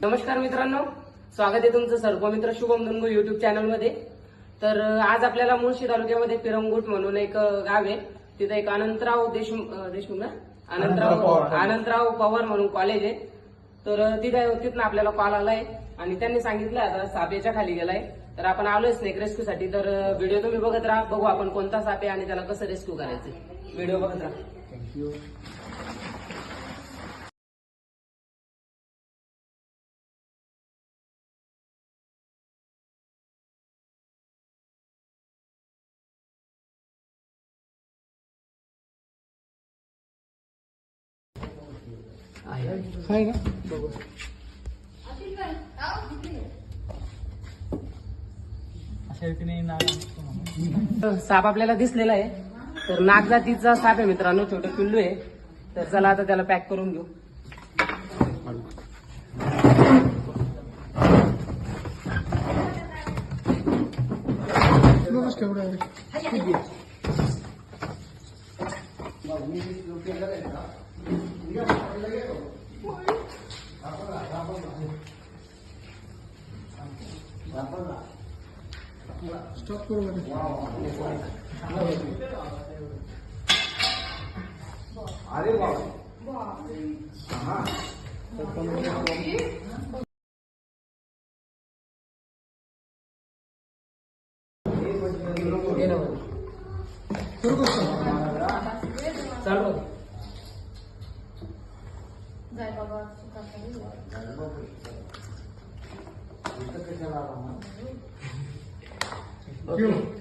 नमस्कार मित्रांनो, स्वागत आहे तुमचं सर्पमित्र शुभम धनगो युट्यूब चॅनल मध्ये। तर आज आपल्याला मुळशी तालुक्यामध्ये पिरंगुट म्हणून एक गाव आहे, तिथे एक अनंतराव देशमुख ना अनंतराव पवार म्हणून कॉलेज आहे। तर तिथनं आपल्याला कॉल आलाय आणि त्यांनी सांगितलं आता साप याच्या खाली गेलाय, तर आपण आलोय स्नेक रेस्क्यू साठी। तर व्हिडिओ तुम्ही बघत राहा, बघू आपण कोणता साप आहे आणि त्याला कसं रेस्क्यू करायचं। व्हिडिओ बघत राहा। थँक्यू। आहे का साप आपल्याला दिसलेला आहे, तर नाग जातीचा साप आहे मित्रांनो, छोटं पिल्लू आहे। तर चला आता त्याला पॅक करून घेऊ। स्टॉप करू अरे वा चालू जाय बाबा ओके।